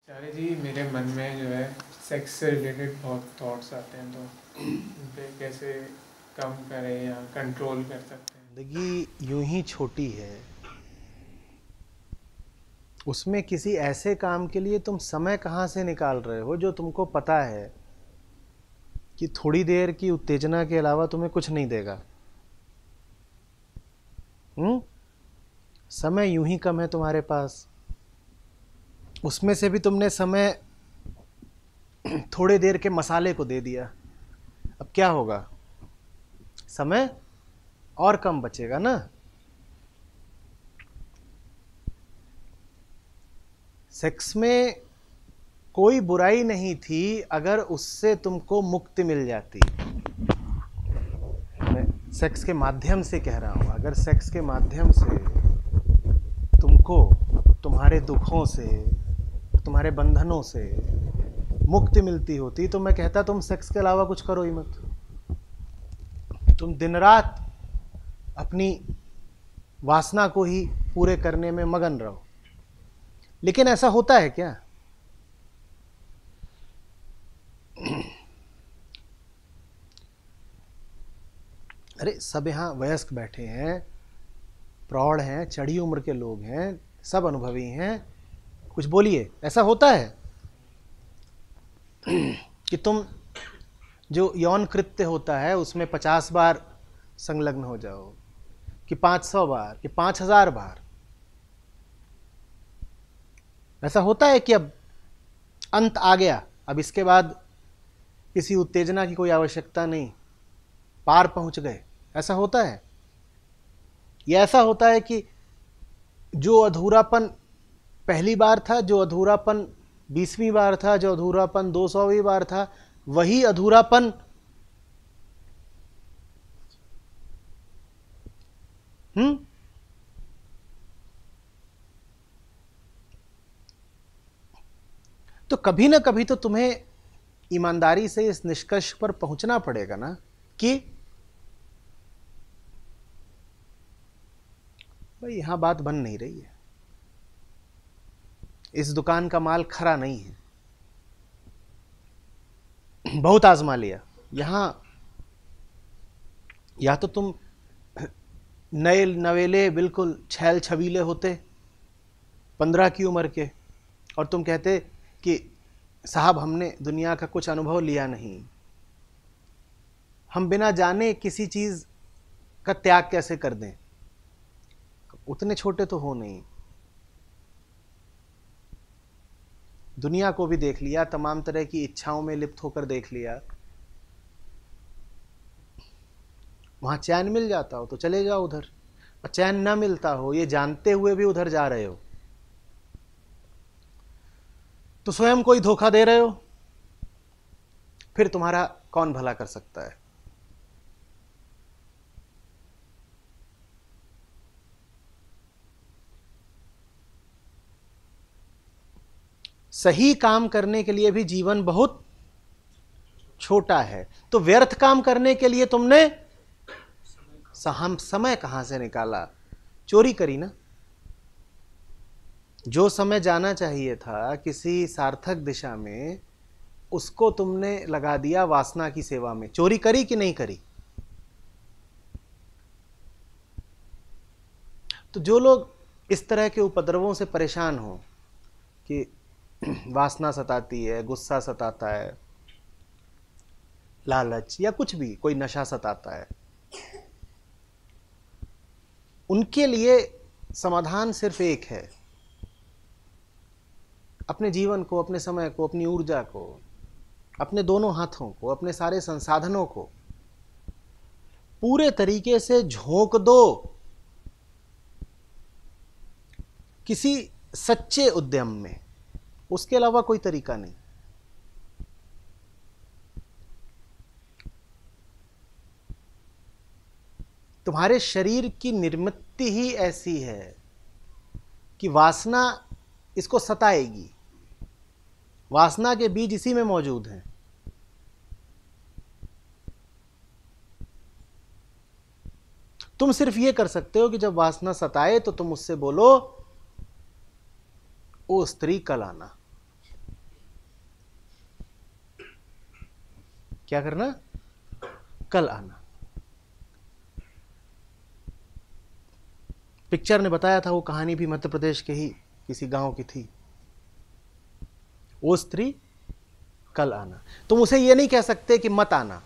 चारे जी, मेरे मन में जो है सेक्स से रिलेटेड बहुत थॉट्स आते हैं, तो उन पे कैसे कम करें या कंट्रोल कर सकते हैं। जिंदगी यूं ही छोटी है, उसमें किसी ऐसे काम के लिए तुम समय कहाँ से निकाल रहे हो जो तुमको पता है कि थोड़ी देर की उत्तेजना के अलावा तुम्हें कुछ नहीं देगा। समय यूं ही कम है तुम्हारे पास, उसमें से भी तुमने समय थोड़े देर के मसाले को दे दिया। अब क्या होगा? समय और कम बचेगा ना। सेक्स में कोई बुराई नहीं थी अगर उससे तुमको मुक्ति मिल जाती। मैं सेक्स के माध्यम से कह रहा हूं, अगर सेक्स के माध्यम से तुमको तुम्हारे दुखों से, तुम्हारे बंधनों से मुक्ति मिलती होती तो मैं कहता तुम सेक्स के अलावा कुछ करो ही मत। तुम दिन रात अपनी वासना को ही पूरे करने में मगन रहो। लेकिन ऐसा होता है क्या? अरे सब यहां वयस्क बैठे हैं, प्रौढ़ हैं, चढ़ी उम्र के लोग हैं, सब अनुभवी हैं। कुछ बोलिए। ऐसा होता है कि तुम जो यौन कृत्य होता है उसमें 50 बार संलग्न हो जाओ, कि 500 बार, कि 5000 बार? ऐसा होता है कि अब अंत आ गया, अब इसके बाद किसी उत्तेजना की कोई आवश्यकता नहीं, पार पहुंच गए? ऐसा होता है? या ऐसा होता है कि जो अधूरापन पहली बार था, जो अधूरापन 20वीं बार था, जो अधूरापन 200वीं बार था, वही अधूरापन तो कभी ना कभी तो तुम्हें ईमानदारी से इस निष्कर्ष पर पहुंचना पड़ेगा ना कि भाई यहां बात बन नहीं रही है, इस दुकान का माल खरा नहीं है। बहुत आजमा लिया यहां, या तो तुम नए नवेले बिल्कुल छैल छबीले होते 15 की उम्र के, और तुम कहते कि साहब हमने दुनिया का कुछ अनुभव लिया नहीं, हम बिना जाने किसी चीज का त्याग कैसे कर दें। उतने छोटे तो हो नहीं, दुनिया को भी देख लिया, तमाम तरह की इच्छाओं में लिप्त होकर देख लिया। वहां चैन मिल जाता हो तो चले जाओ उधर, और चैन ना मिलता हो ये जानते हुए भी उधर जा रहे हो तो स्वयं कोई धोखा दे रहे हो। फिर तुम्हारा कौन भला कर सकता है? सही काम करने के लिए भी जीवन बहुत छोटा है, तो व्यर्थ काम करने के लिए तुमने हम समय कहां से निकाला? चोरी करी ना। जो समय जाना चाहिए था किसी सार्थक दिशा में, उसको तुमने लगा दिया वासना की सेवा में। चोरी करी कि नहीं करी? तो जो लोग इस तरह के उपद्रवों से परेशान हो कि वासना सताती है, गुस्सा सताता है, लालच या कुछ भी, कोई नशा सताता है, उनके लिए समाधान सिर्फ एक है। अपने जीवन को, अपने समय को, अपनी ऊर्जा को, अपने दोनों हाथों को, अपने सारे संसाधनों को पूरे तरीके से झोंक दो किसी सच्चे उद्यम में। उसके अलावा कोई तरीका नहीं। तुम्हारे शरीर की निर्मित ही ऐसी है कि वासना इसको सताएगी। वासना के बीज इसी में मौजूद हैं। तुम सिर्फ ये कर सकते हो कि जब वासना सताए तो तुम उससे बोलो, ओ स्त्री कल आना। क्या करना? कल आना। पिक्चर ने बताया था, वो कहानी भी मध्य प्रदेश के ही किसी गांव की थी। वो स्त्री कल आना। तुम उसे ये नहीं कह सकते कि मत आना,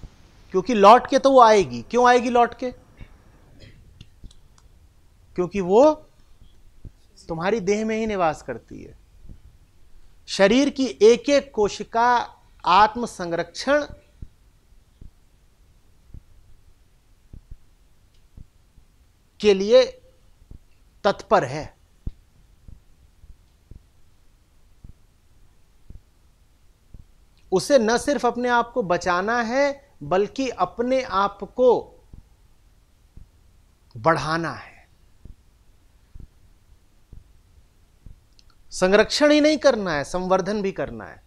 क्योंकि लौट के तो वो आएगी। क्यों आएगी लौट के? क्योंकि वो तुम्हारी देह में ही निवास करती है। शरीर की एक एक कोशिका आत्म संरक्षण के लिए तत्पर है। उसे न सिर्फ अपने आप को बचाना है, बल्कि अपने आप को बढ़ाना है। संरक्षण ही नहीं करना है, संवर्धन भी करना है।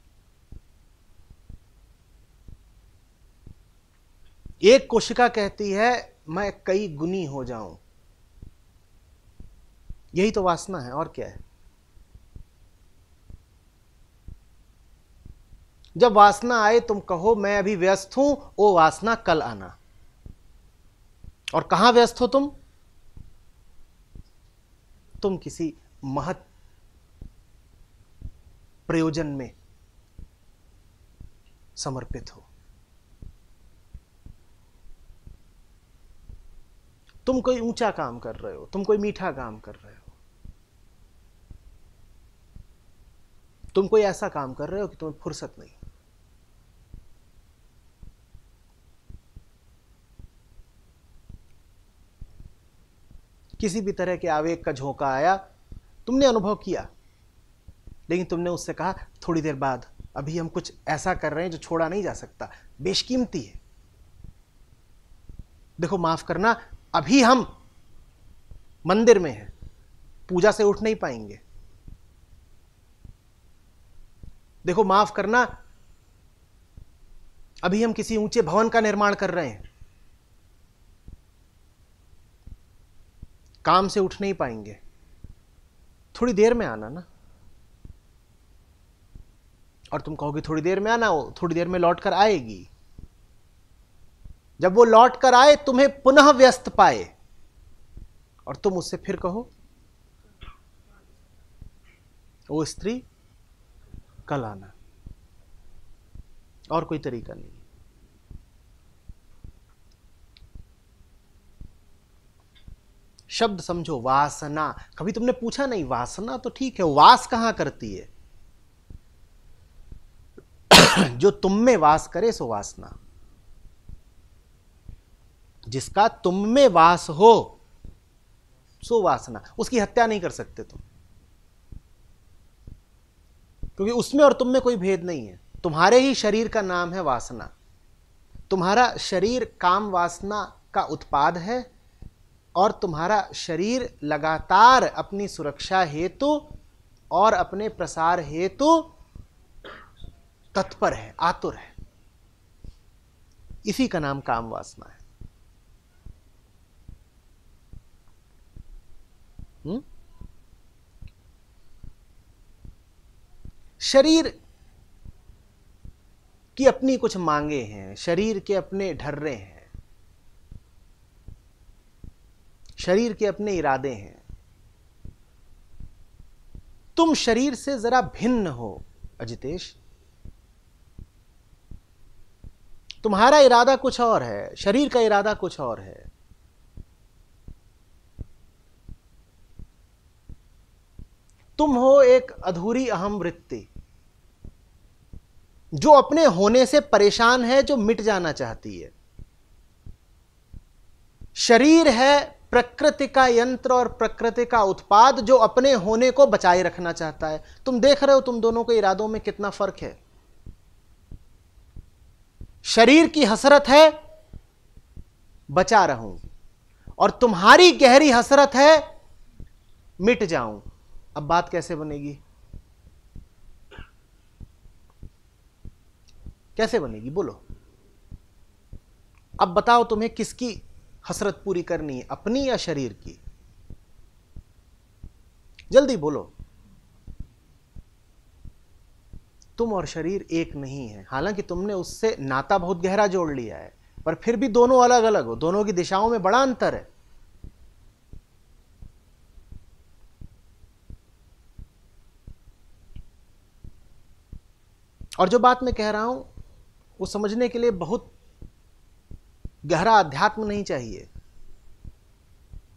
एक कोशिका कहती है मैं कई गुनी हो जाऊं। यही तो वासना है, और क्या है? जब वासना आए तुम कहो मैं अभी व्यस्त हूं, ओ वासना कल आना। और कहां व्यस्त हो तुम? तुम किसी महत् प्रयोजन में समर्पित हो। तुम कोई ऊंचा काम कर रहे हो, तुम कोई मीठा काम कर रहे हो, तुम कोई ऐसा काम कर रहे हो कि तुम्हें फुर्सत नहीं। किसी भी तरह के आवेग का झोंका आया, तुमने अनुभव किया, लेकिन तुमने उससे कहा थोड़ी देर बाद, अभी हम कुछ ऐसा कर रहे हैं जो छोड़ा नहीं जा सकता, बेशकीमती है। देखो माफ करना, अभी हम मंदिर में हैं, पूजा से उठ नहीं पाएंगे। देखो माफ करना, अभी हम किसी ऊंचे भवन का निर्माण कर रहे हैं, काम से उठ नहीं पाएंगे, थोड़ी देर में आना ना। और तुम कहोगे थोड़ी देर में आना, वो थोड़ी देर में लौट कर आएगी। जब वो लौट कर आए, तुम्हें पुनः व्यस्त पाए, और तुम उससे फिर कहो वो स्त्री कल आना। और कोई तरीका नहीं। शब्द समझो, वासना। कभी तुमने पूछा नहीं, वासना तो ठीक है, वास कहां करती है? जो तुम में वास करे सो वासना। जिसका तुम में वास हो सो वासना। उसकी हत्या नहीं कर सकते तुम, क्योंकि उसमें और तुम में कोई भेद नहीं है। तुम्हारे ही शरीर का नाम है वासना। तुम्हारा शरीर काम वासना का उत्पाद है, और तुम्हारा शरीर लगातार अपनी सुरक्षा हेतु और अपने प्रसार हेतु तत्पर है, आतुर है। इसी का नाम काम वासना है। शरीर की अपनी कुछ मांगे हैं, शरीर के अपने ढर्रे हैं, शरीर के अपने इरादे हैं। तुम शरीर से जरा भिन्न हो अजितेश। तुम्हारा इरादा कुछ और है, शरीर का इरादा कुछ और है। तुम हो एक अधूरी अहम वृत्ति, जो अपने होने से परेशान है, जो मिट जाना चाहती है। शरीर है प्रकृति का यंत्र और प्रकृति का उत्पाद, जो अपने होने को बचाए रखना चाहता है। तुम देख रहे हो तुम दोनों के इरादों में कितना फर्क है। शरीर की हसरत है बचा रहूं, और तुम्हारी गहरी हसरत है मिट जाऊं। अब बात कैसे बनेगी? कैसे बनेगी बोलो? अब बताओ तुम्हें किसकी हसरत पूरी करनी है, अपनी या शरीर की? जल्दी बोलो। तुम और शरीर एक नहीं है। हालांकि तुमने उससे नाता बहुत गहरा जोड़ लिया है, पर फिर भी दोनों अलग अलग हो, दोनों की दिशाओं में बड़ा अंतर है। और जो बात मैं कह रहा हूं वो समझने के लिए बहुत गहरा अध्यात्म नहीं चाहिए।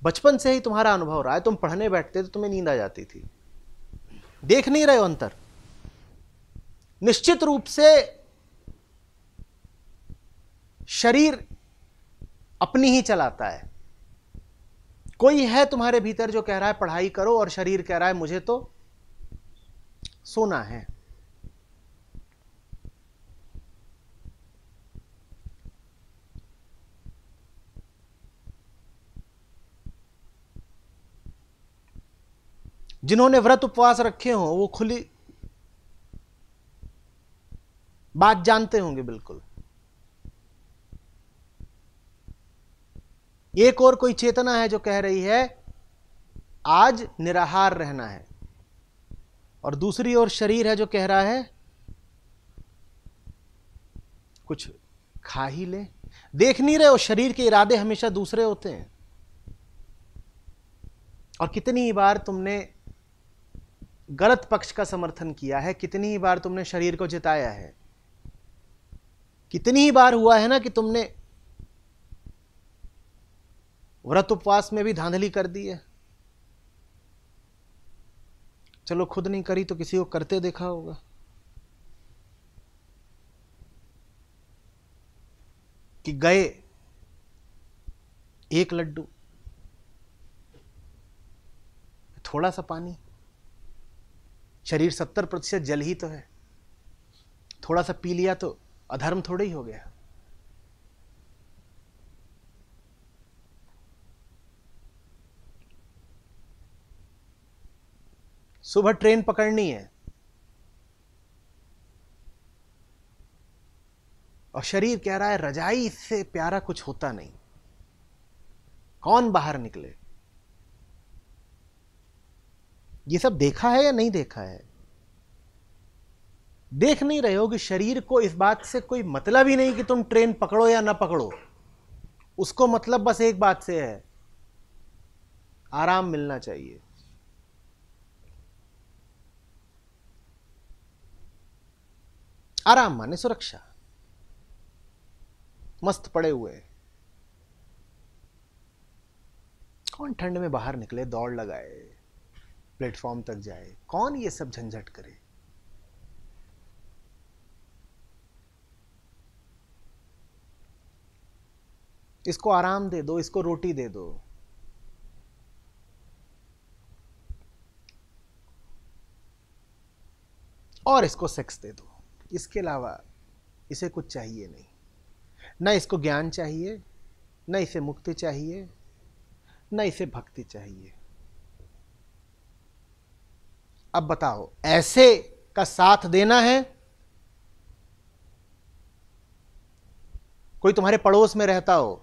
बचपन से ही तुम्हारा अनुभव रहा है, तुम पढ़ने बैठते तो तुम्हें नींद आ जाती थी। देख नहीं रहे हो अंतर। निश्चित रूप से शरीर अपनी ही चलाता है। कोई है तुम्हारे भीतर जो कह रहा है पढ़ाई करो, और शरीर कह रहा है मुझे तो सोना है। जिन्होंने व्रत उपवास रखे हो वो खुली बात जानते होंगे बिल्कुल। एक और कोई चेतना है जो कह रही है आज निराहार रहना है, और दूसरी ओर शरीर है जो कह रहा है कुछ खा ही ले। देख नहीं रहे हो शरीर के इरादे हमेशा दूसरे होते हैं। और कितनी ही बार तुमने गलत पक्ष का समर्थन किया है, कितनी ही बार तुमने शरीर को जिताया है, कितनी ही बार हुआ है ना कि तुमने व्रत उपवास में भी धांधली कर दी है। चलो खुद नहीं करी तो किसी को करते देखा होगा। कि गए एक लड्डू, थोड़ा सा पानी, शरीर 70% जल ही तो है, थोड़ा सा पी लिया तो अधर्म थोड़ा ही हो गया। सुबह ट्रेन पकड़नी है और शरीर कह रहा है रजाई इससे प्यारा कुछ होता नहीं, कौन बाहर निकले। ये सब देखा है या नहीं देखा है? देख नहीं रहे हो कि शरीर को इस बात से कोई मतलब ही नहीं कि तुम ट्रेन पकड़ो या ना पकड़ो। उसको मतलब बस एक बात से है, आराम मिलना चाहिए। आराम माने सुरक्षा। मस्त पड़े हुए, कौन ठंड में बाहर निकले, दौड़ लगाए, प्लेटफॉर्म तक जाए, कौन ये सब झंझट करे। इसको आराम दे दो, इसको रोटी दे दो। और इसको सेक्स दे दो। इसके अलावा इसे कुछ चाहिए नहीं। न इसको ज्ञान चाहिए, न इसे मुक्ति चाहिए, न इसे भक्ति चाहिए। अब बताओ, ऐसे का साथ देना है? कोई तुम्हारे पड़ोस में रहता हो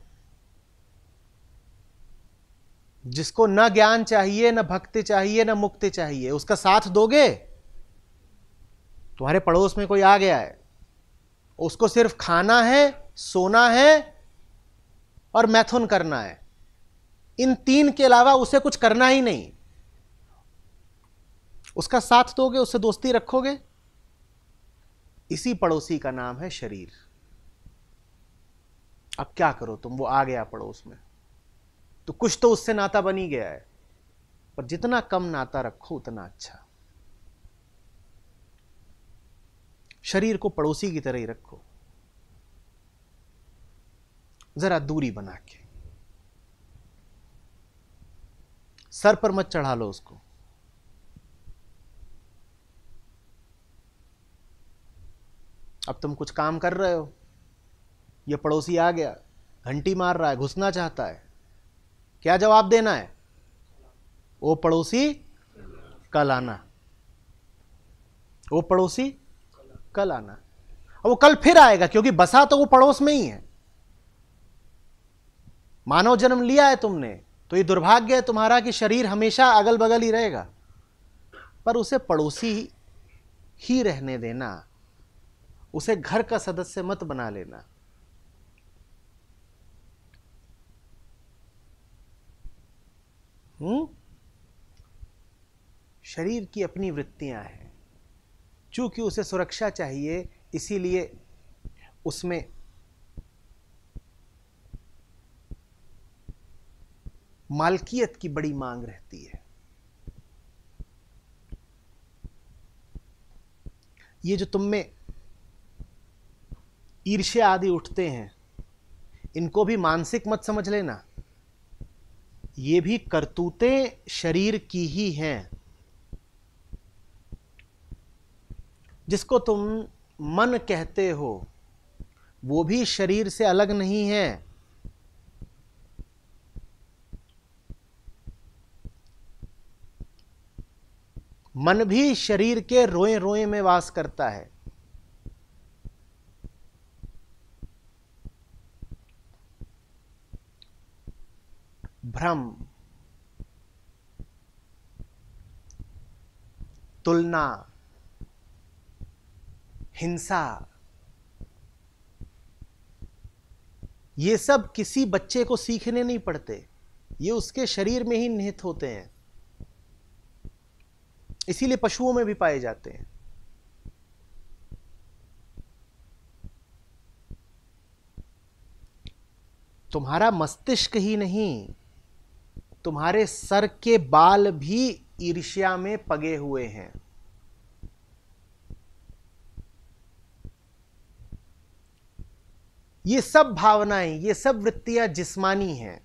जिसको न ज्ञान चाहिए, न भक्ति चाहिए, न मुक्ति चाहिए, उसका साथ दोगे? तुम्हारे पड़ोस में कोई आ गया है, उसको सिर्फ खाना है, सोना है और मैथुन करना है, इन तीन के अलावा उसे कुछ करना ही नहीं, उसका साथ दोगे, उससे दोस्ती रखोगे? इसी पड़ोसी का नाम है शरीर। अब क्या करो तुम, वो आ गया पड़ोस में तो कुछ तो उससे नाता बन ही गया है, पर जितना कम नाता रखो उतना अच्छा। शरीर को पड़ोसी की तरह ही रखो, जरा दूरी बना के। सर पर मत चढ़ा लो उसको। अब तुम कुछ काम कर रहे हो, ये पड़ोसी आ गया, घंटी मार रहा है, घुसना चाहता है, क्या जवाब देना है? ओ पड़ोसी कल आना, ओ पड़ोसी कल आना। और वो कल फिर आएगा, क्योंकि बसा तो वो पड़ोस में ही है। मानव जन्म लिया है तुमने, तो ये दुर्भाग्य है तुम्हारा कि शरीर हमेशा अगल बगल ही रहेगा, पर उसे पड़ोसी ही रहने देना। उसे घर का सदस्य मत बना लेना। शरीर की अपनी वृत्तियां हैं, चूंकि उसे सुरक्षा चाहिए, इसीलिए उसमें मालकियत की बड़ी मांग रहती है। ये जो तुम में ईर्ष्या आदि उठते हैं, इनको भी मानसिक मत समझ लेना, ये भी करतूतें शरीर की ही हैं। जिसको तुम मन कहते हो वो भी शरीर से अलग नहीं है। मन भी शरीर के रोए रोए में वास करता है। भ्रम, तुलना, हिंसा, ये सब किसी बच्चे को सीखने नहीं पड़ते, ये उसके शरीर में ही निहित होते हैं। इसीलिए पशुओं में भी पाए जाते हैं। तुम्हारा मस्तिष्क ही नहीं, तुम्हारे सर के बाल भी ईर्ष्या में पगे हुए हैं। ये सब भावनाएं, ये सब वृत्तियां जिस्मानी हैं।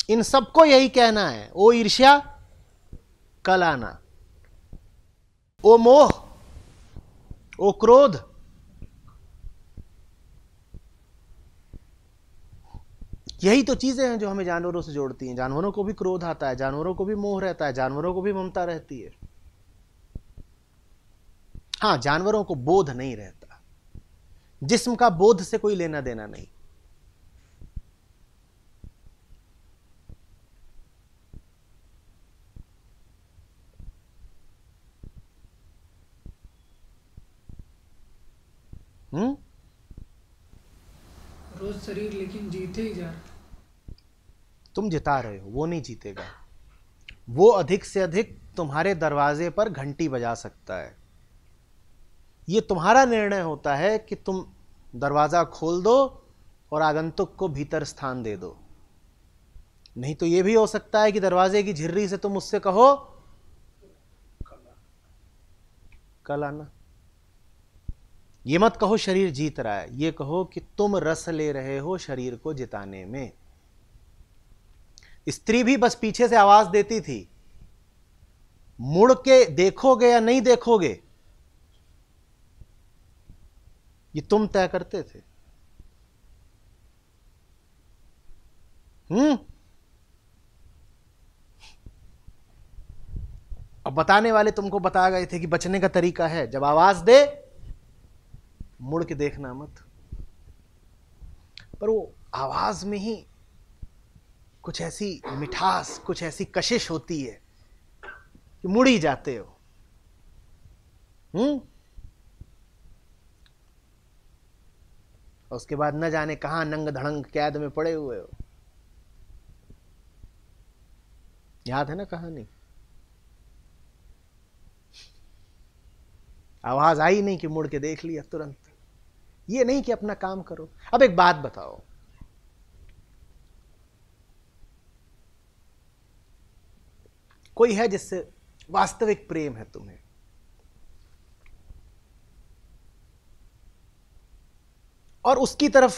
इन सबको यही कहना है, ओ ईर्ष्या कल आना, ओ मोह, ओ क्रोध, यही तो चीजें हैं जो हमें जानवरों से जोड़ती हैं। जानवरों को भी क्रोध आता है, जानवरों को भी मोह रहता है, जानवरों को भी ममता रहती है। हां, जानवरों को बोध नहीं रहता, जिस्म का बोध से कोई लेना देना नहीं। रोज शरीर लेकिन जीते ही जा रहा। तुम जिता रहे हो, वो नहीं जीतेगा। वो अधिक से अधिक तुम्हारे दरवाजे पर घंटी बजा सकता है। ये तुम्हारा निर्णय होता है कि तुम दरवाजा खोल दो और आगंतुक को भीतर स्थान दे दो। नहीं तो यह भी हो सकता है कि दरवाजे की झिर्री से तुम उससे कहो कल आना। ये मत कहो शरीर जीत रहा है, ये कहो कि तुम रस ले रहे हो शरीर को जिताने में। स्त्री भी बस पीछे से आवाज देती थी, मुड़ के देखोगे या नहीं देखोगे ये तुम तय करते थे। अब बताने वाले तुमको बता गए थे कि बचने का तरीका है, जब आवाज दे मुड़ के देखना मत। पर वो आवाज में ही कुछ ऐसी मिठास, कुछ ऐसी कशिश होती है कि मुड़ ही जाते हो। और उसके बाद न जाने कहां नंग धड़ंग कैद में पड़े हुए हो। याद है ना कहानी? आवाज आई नहीं कि मुड़ के देख लिया तुरंत। ये नहीं कि अपना काम करो। अब एक बात बताओ, कोई है जिससे वास्तविक प्रेम है तुम्हें, और उसकी तरफ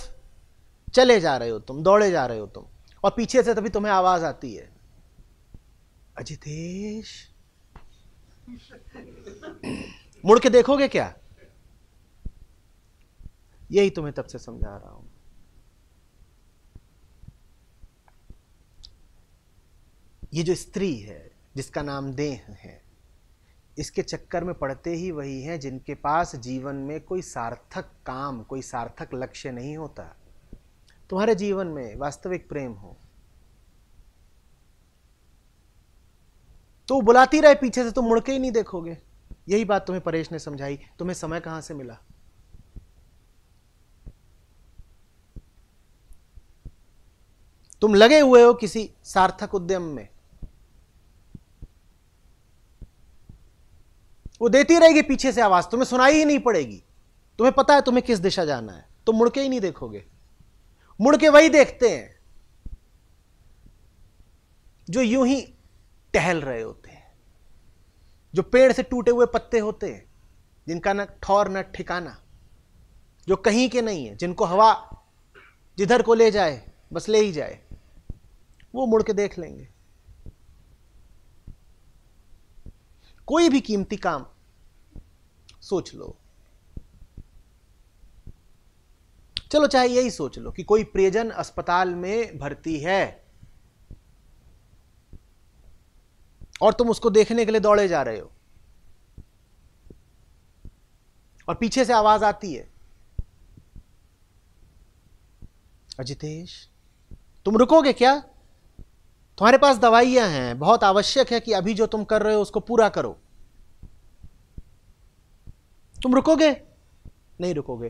चले जा रहे हो तुम, दौड़े जा रहे हो तुम, और पीछे से तभी तुम्हें आवाज आती है, अजितेश। मुड़ के देखोगे क्या? यही तुम्हें तब से समझा रहा हूं। ये जो स्त्री है जिसका नाम देह है, इसके चक्कर में पड़ते ही वही हैं जिनके पास जीवन में कोई सार्थक काम, कोई सार्थक लक्ष्य नहीं होता। तुम्हारे जीवन में वास्तविक प्रेम हो तो बुलाती रहे पीछे से, तुम मुड़ के ही नहीं देखोगे। यही बात तुम्हें परेश ने समझाई। तुम्हें समय कहां से मिला? तुम लगे हुए हो किसी सार्थक उद्यम में, वो देती रहेगी पीछे से आवाज, तुम्हें सुनाई ही नहीं पड़ेगी। तुम्हें पता है तुम्हें किस दिशा जाना है, तुम मुड़ के ही नहीं देखोगे। मुड़ के वही देखते हैं जो यूं ही टहल रहे होते हैं, जो पेड़ से टूटे हुए पत्ते होते हैं, जिनका न ठौर न ठिकाना, जो कहीं के नहीं है, जिनको हवा जिधर को ले जाए बस ले ही जाए, वो मुड़ के देख लेंगे। कोई भी कीमती काम सोच लो, चलो चाहे यही सोच लो कि कोई प्रियजन अस्पताल में भर्ती है और तुम उसको देखने के लिए दौड़े जा रहे हो और पीछे से आवाज आती है, अजितेश तुम रुकोगे क्या? तुम्हारे पास दवाइयां हैं, बहुत आवश्यक है कि अभी जो तुम कर रहे हो उसको पूरा करो। तुम रुकोगे? नहीं रुकोगे।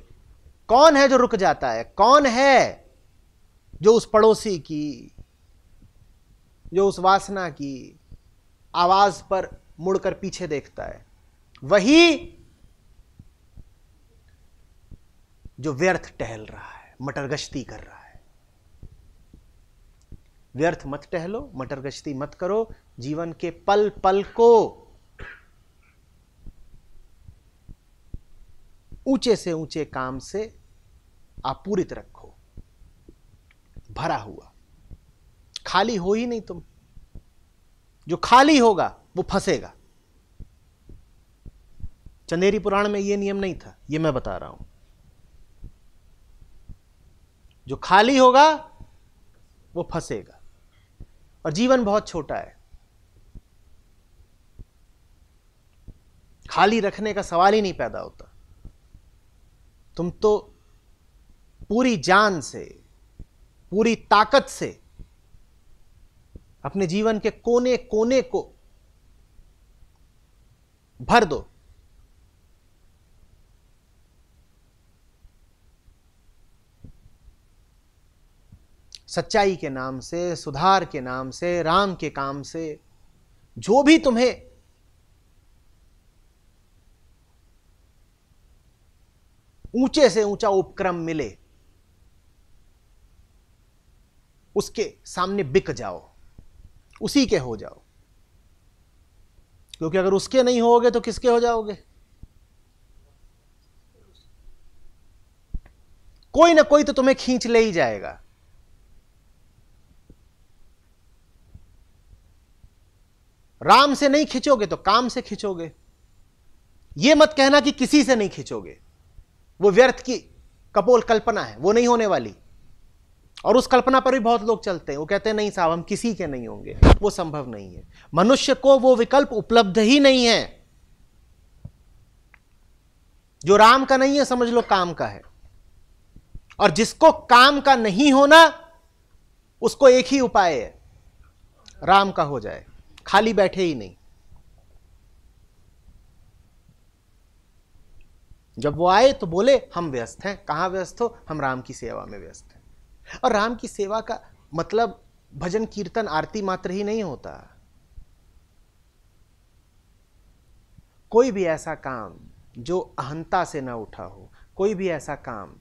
कौन है जो रुक जाता है? कौन है जो उस पड़ोसी की, जो उस वासना की आवाज पर मुड़कर पीछे देखता है? वही जो व्यर्थ टहल रहा है, मटरगश्ती कर रहा है। व्यर्थ मत टहलो, मटरगश्ती मत करो। जीवन के पल पल को ऊंचे से ऊंचे काम से आपूरित रखो, भरा हुआ। खाली हो ही नहीं तुम। जो खाली होगा वो फंसेगा। चंदेरी पुराण में ये नियम नहीं था, ये मैं बता रहा हूं। जो खाली होगा वो फंसेगा। और जीवन बहुत छोटा है, खाली रखने का सवाल ही नहीं पैदा होता। तुम तो पूरी जान से, पूरी ताकत से अपने जीवन के कोने कोने को भर दो। सच्चाई के नाम से, सुधार के नाम से, राम के काम से, जो भी तुम्हें ऊंचे से ऊंचा उपक्रम मिले उसके सामने बिक जाओ, उसी के हो जाओ। क्योंकि अगर उसके नहीं होगे तो किसके हो जाओगे? कोई ना कोई तो तुम्हें खींच ले ही जाएगा। राम से नहीं खिंचोगे तो काम से खिंचोगे। यह मत कहना कि किसी से नहीं खिंचोगे, वो व्यर्थ की कपोल कल्पना है, वो नहीं होने वाली। और उस कल्पना पर भी बहुत लोग चलते हैं, वो कहते हैं नहीं साहब हम किसी के नहीं होंगे, वो संभव नहीं है। मनुष्य को वो विकल्प उपलब्ध ही नहीं है। जो राम का नहीं है समझ लो काम का है। और जिसको काम का नहीं होना उसको एक ही उपाय है, राम का हो जाए, खाली बैठे ही नहीं। जब वो आए तो बोले हम व्यस्त हैं। कहां व्यस्त हो? हम राम की सेवा में व्यस्त हैं। और राम की सेवा का मतलब भजन कीर्तन आरती मात्र ही नहीं होता। कोई भी ऐसा काम जो अहंता से ना उठा हो, कोई भी ऐसा काम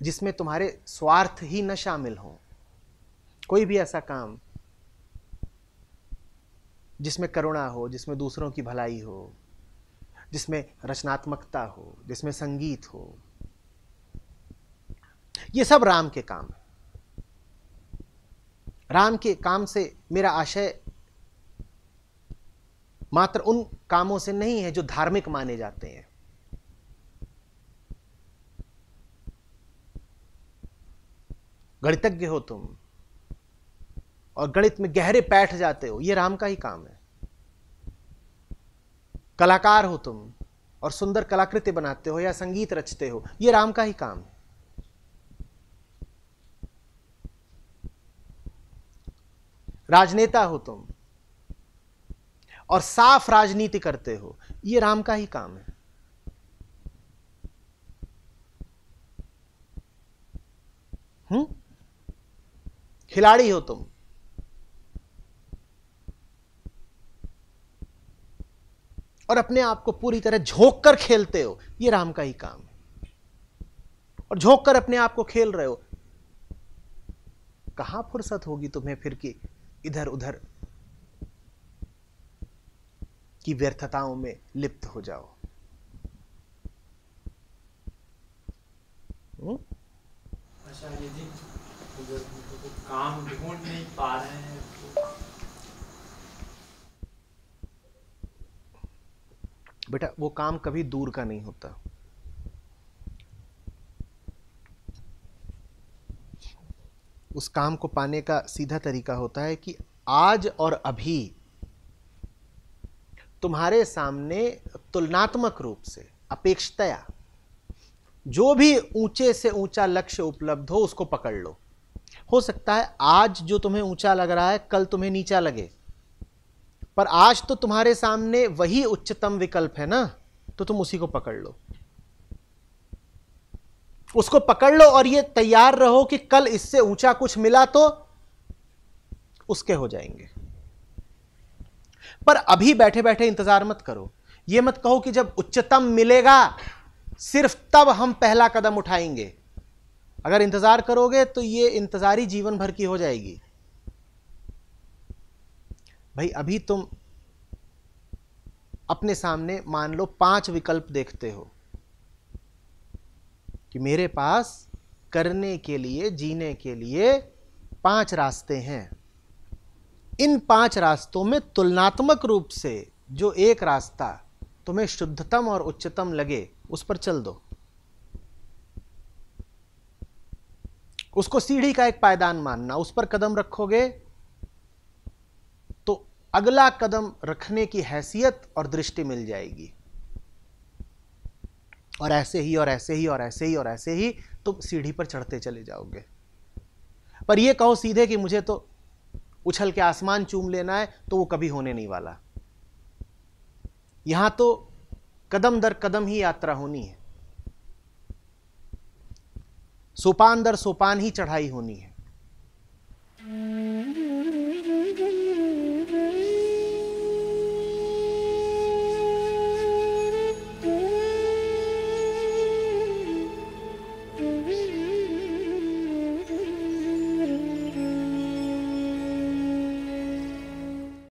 जिसमें तुम्हारे स्वार्थ ही न शामिल हो, कोई भी ऐसा काम जिसमें करुणा हो, जिसमें दूसरों की भलाई हो, जिसमें रचनात्मकता हो, जिसमें संगीत हो, ये सब राम के काम है। राम के काम से मेरा आशय मात्र उन कामों से नहीं है जो धार्मिक माने जाते हैं। गणितज्ञ हो तुम और गणित में गहरे बैठ जाते हो, यह राम का ही काम है। कलाकार हो तुम और सुंदर कलाकृति बनाते हो या संगीत रचते हो, यह राम का ही काम है। राजनेता हो तुम और साफ राजनीति करते हो, ये राम का ही काम है। खिलाड़ी हो तुम, और अपने आप को पूरी तरह झोंक कर खेलते हो, ये राम का ही काम है। और झोंक कर अपने आप को खेल रहे हो, कहां फुर्सत होगी तुम्हें फिर कि इधर उधर की व्यर्थताओं में लिप्त हो जाओ। आचार्य जी, अगर तो काम ढूंढ नहीं पा रहे हैं तो बेटा वो काम कभी दूर का नहीं होता। उस काम को पाने का सीधा तरीका होता है कि आज और अभी तुम्हारे सामने तुलनात्मक रूप से, अपेक्षतया जो भी ऊंचे से ऊंचा लक्ष्य उपलब्ध हो उसको पकड़ लो। हो सकता है आज जो तुम्हें ऊंचा लग रहा है कल तुम्हें नीचा लगे, पर आज तो तुम्हारे सामने वही उच्चतम विकल्प है ना, तो तुम उसी को पकड़ लो, उसको पकड़ लो और ये तैयार रहो कि कल इससे ऊंचा कुछ मिला तो उसके हो जाएंगे। पर अभी बैठे बैठे इंतजार मत करो। ये मत कहो कि जब उच्चतम मिलेगा सिर्फ तब हम पहला कदम उठाएंगे। अगर इंतजार करोगे तो ये इंतजारी जीवन भर की हो जाएगी। भाई अभी तुम अपने सामने मान लो 5 विकल्प देखते हो कि मेरे पास करने के लिए, जीने के लिए 5 रास्ते हैं। इन 5 रास्तों में तुलनात्मक रूप से जो एक रास्ता तुम्हें शुद्धतम और उच्चतम लगे उस पर चल दो। उसको सीढ़ी का एक पायदान मानना, उस पर कदम रखोगे तो अगला कदम रखने की हैसियत और दृष्टि मिल जाएगी। और ऐसे ही और ऐसे ही और ऐसे ही और ऐसे ही तुम सीढ़ी पर चढ़ते चले जाओगे। पर यह कहो सीधे कि मुझे तो उछल के आसमान चूम लेना है, तो वो कभी होने नहीं वाला। यहां तो कदम दर कदम ही यात्रा होनी है, सोपान दर सोपान ही चढ़ाई होनी है।